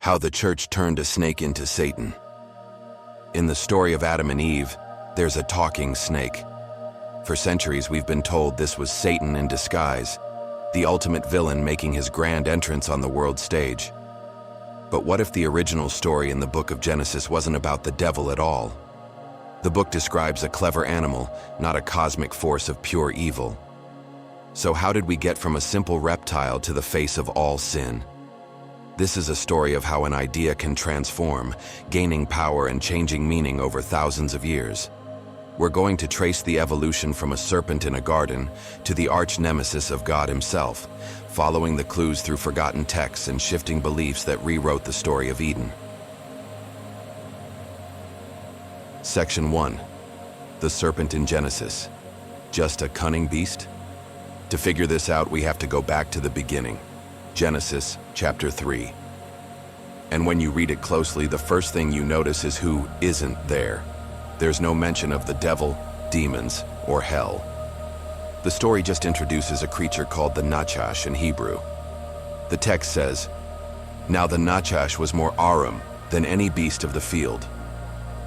How the church turned a snake into Satan. In the story of Adam and Eve, there's a talking snake. For centuries, we've been told this was Satan in disguise, the ultimate villain making his grand entrance on the world stage. But what if the original story in the book of Genesis wasn't about the devil at all? The book describes a clever animal, not a cosmic force of pure evil. So how did we get from a simple reptile to the face of all sin? This is a story of how an idea can transform, gaining power and changing meaning over thousands of years. We're going to trace the evolution from a serpent in a garden to the arch-nemesis of God himself, following the clues through forgotten texts and shifting beliefs that rewrote the story of Eden. Section 1. The serpent in Genesis. Just a cunning beast? To figure this out, we have to go back to the beginning. Genesis chapter 3. And when you read it closely, the first thing you notice is who isn't there. There's no mention of the devil, demons, or hell. The story just introduces a creature called the Nachash in Hebrew. The text says, "Now the Nachash was more arum than any beast of the field."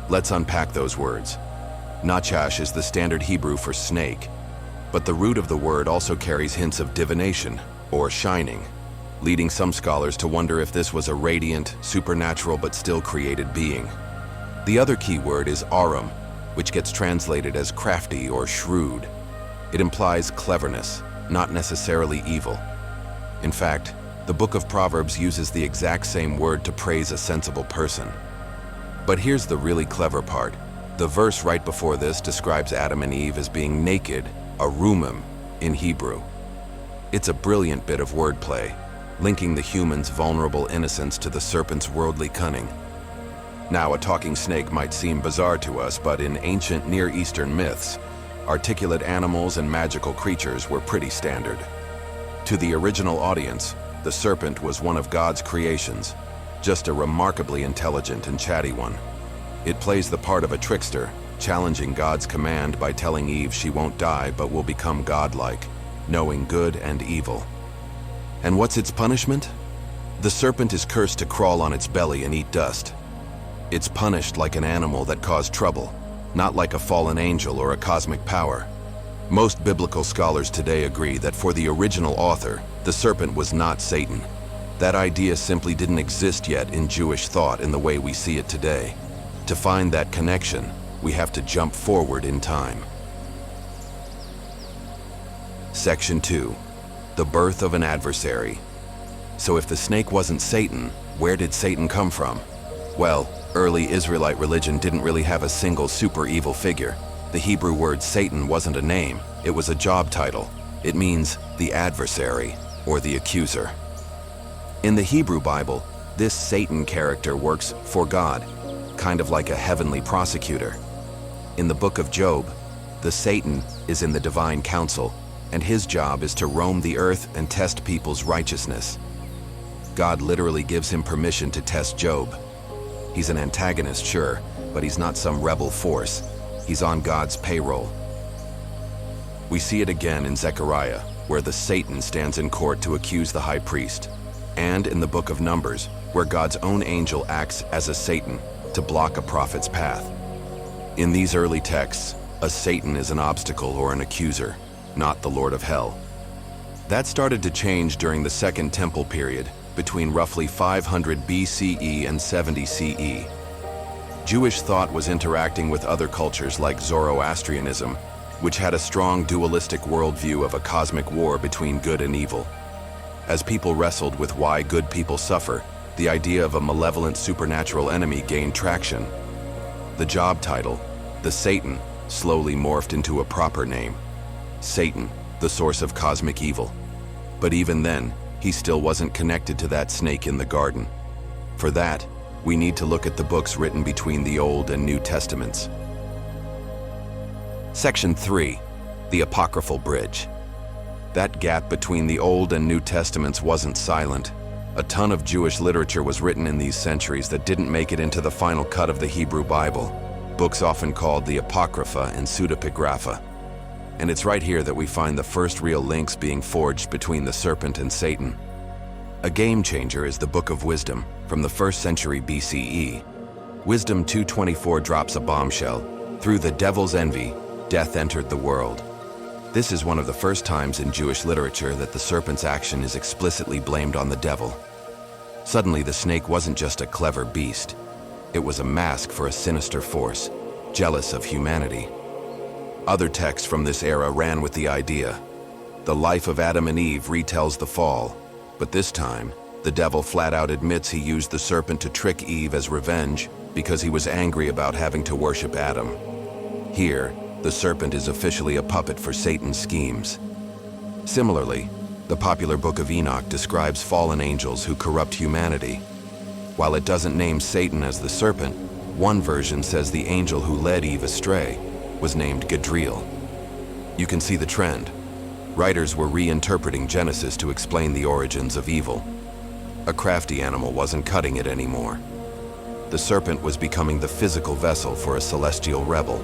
Let's unpack those words. Nachash is the standard Hebrew for snake, but the root of the word also carries hints of divination, or shining, leading some scholars to wonder if this was a radiant, supernatural but still created being. The other key word is arum, which gets translated as crafty or shrewd. It implies cleverness, not necessarily evil. In fact, the book of Proverbs uses the exact same word to praise a sensible person. But here's the really clever part. The verse right before this describes Adam and Eve as being naked, arumim, in Hebrew. It's a brilliant bit of wordplay, linking the human's vulnerable innocence to the serpent's worldly cunning. Now, a talking snake might seem bizarre to us, but in ancient Near Eastern myths, articulate animals and magical creatures were pretty standard. To the original audience, the serpent was one of God's creations, just a remarkably intelligent and chatty one. It plays the part of a trickster, challenging God's command by telling Eve she won't die but will become godlike, knowing good and evil. And what's its punishment? The serpent is cursed to crawl on its belly and eat dust. It's punished like an animal that caused trouble, not like a fallen angel or a cosmic power. Most biblical scholars today agree that for the original author, the serpent was not Satan. That idea simply didn't exist yet in Jewish thought in the way we see it today. To find that connection, we have to jump forward in time. Section 2. The birth of an adversary. So if the snake wasn't Satan, where did Satan come from? Well, early Israelite religion didn't really have a single super evil figure. The Hebrew word Satan wasn't a name, it was a job title. It means the adversary, or the accuser. In the Hebrew Bible, this Satan character works for God, kind of like a heavenly prosecutor. In the book of Job, the Satan is in the divine council, and his job is to roam the earth and test people's righteousness. God literally gives him permission to test Job. He's an antagonist, sure, but he's not some rebel force. He's on God's payroll. We see it again in Zechariah, where the Satan stands in court to accuse the high priest, and in the book of Numbers, where God's own angel acts as a Satan to block a prophet's path. In these early texts, a Satan is an obstacle or an accuser, not the Lord of Hell. That started to change during the Second Temple period, between roughly 500 BCE and 70 CE. Jewish thought was interacting with other cultures like Zoroastrianism, which had a strong dualistic worldview of a cosmic war between good and evil. As people wrestled with why good people suffer, the idea of a malevolent supernatural enemy gained traction. The job title, the Satan, slowly morphed into a proper name. Satan, the source of cosmic evil. But even then, he still wasn't connected to that snake in the garden. For that, we need to look at the books written between the Old and New Testaments. Section 3. The Apocryphal Bridge. That gap between the Old and New Testaments wasn't silent. A ton of Jewish literature was written in these centuries that didn't make it into the final cut of the Hebrew Bible, books often called the Apocrypha and Pseudepigrapha. And it's right here that we find the first real links being forged between the serpent and Satan. A game changer is the Book of Wisdom from the 1st century BCE. Wisdom 2:24 drops a bombshell. Through the devil's envy, death entered the world. This is one of the first times in Jewish literature that the serpent's action is explicitly blamed on the devil. Suddenly, the snake wasn't just a clever beast. It was a mask for a sinister force, jealous of humanity. Other texts from this era ran with the idea. The life of Adam and Eve retells the fall, but this time, the devil flat out admits he used the serpent to trick Eve as revenge because he was angry about having to worship Adam. Here, the serpent is officially a puppet for Satan's schemes. Similarly, the popular Book of Enoch describes fallen angels who corrupt humanity. While it doesn't name Satan as the serpent, one version says the angel who led Eve astray was named Gadriel. You can see the trend. Writers were reinterpreting Genesis to explain the origins of evil. A crafty animal wasn't cutting it anymore. The serpent was becoming the physical vessel for a celestial rebel.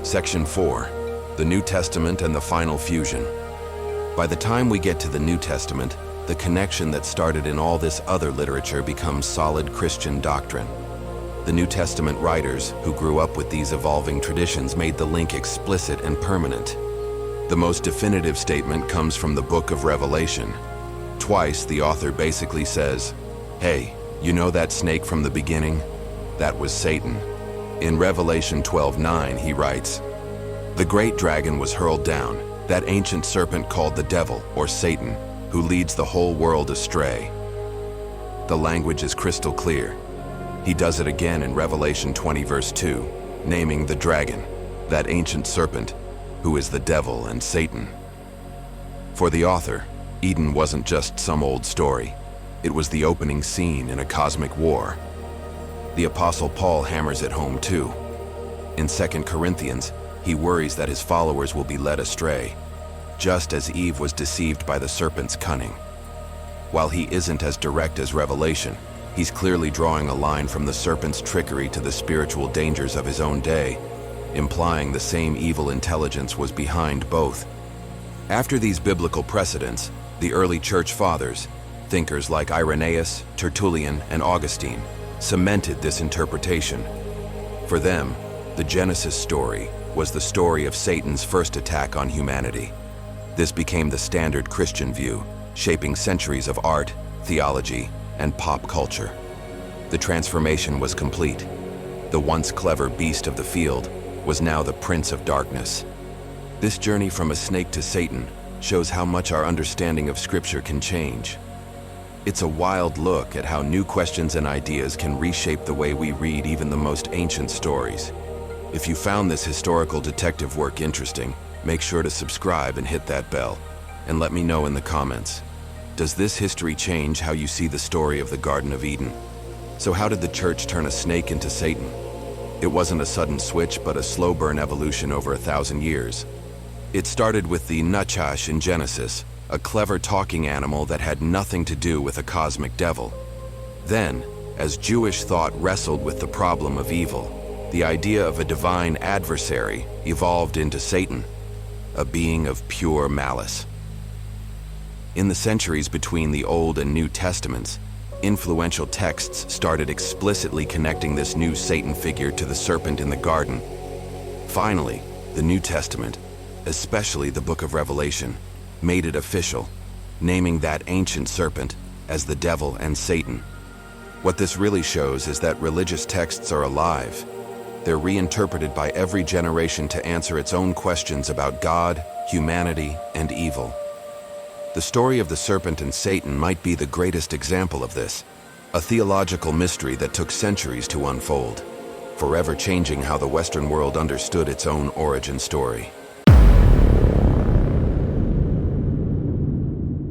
Section 4. The New Testament and the Final Fusion. By the time we get to the New Testament, the connection that started in all this other literature becomes solid Christian doctrine. The New Testament writers, who grew up with these evolving traditions, made the link explicit and permanent. The most definitive statement comes from the Book of Revelation. Twice, the author basically says, "Hey, you know that snake from the beginning? That was Satan." In Revelation 12:9, he writes, "The great dragon was hurled down, that ancient serpent called the devil, or Satan, who leads the whole world astray." The language is crystal clear. He does it again in Revelation 20 verse 2, naming the dragon, that ancient serpent, who is the devil and Satan. For the author, Eden wasn't just some old story. It was the opening scene in a cosmic war. The Apostle Paul hammers it home too. In 2 Corinthians, he worries that his followers will be led astray, just as Eve was deceived by the serpent's cunning. While he isn't as direct as Revelation, he's clearly drawing a line from the serpent's trickery to the spiritual dangers of his own day, implying the same evil intelligence was behind both. After these biblical precedents, the early church fathers, thinkers like Irenaeus, Tertullian, and Augustine, cemented this interpretation. For them, the Genesis story was the story of Satan's first attack on humanity. This became the standard Christian view, shaping centuries of art, theology, and pop culture. The transformation was complete. The once clever beast of the field was now the prince of darkness. This journey from a snake to Satan shows how much our understanding of Scripture can change. It's a wild look at how new questions and ideas can reshape the way we read even the most ancient stories. If you found this historical detective work interesting, make sure to subscribe and hit that bell, and let me know in the comments. Does this history change how you see the story of the Garden of Eden? So how did the church turn a snake into Satan? It wasn't a sudden switch, but a slow burn evolution over 1,000 years. It started with the Nachash in Genesis, a clever talking animal that had nothing to do with a cosmic devil. Then, as Jewish thought wrestled with the problem of evil, the idea of a divine adversary evolved into Satan, a being of pure malice. In the centuries between the Old and New Testaments, influential texts started explicitly connecting this new Satan figure to the serpent in the garden. Finally, the New Testament, especially the Book of Revelation, made it official, naming that ancient serpent as the devil and Satan. What this really shows is that religious texts are alive. They're reinterpreted by every generation to answer its own questions about God, humanity, and evil. The story of the serpent and Satan might be the greatest example of this, a theological mystery that took centuries to unfold, forever changing how the Western world understood its own origin story.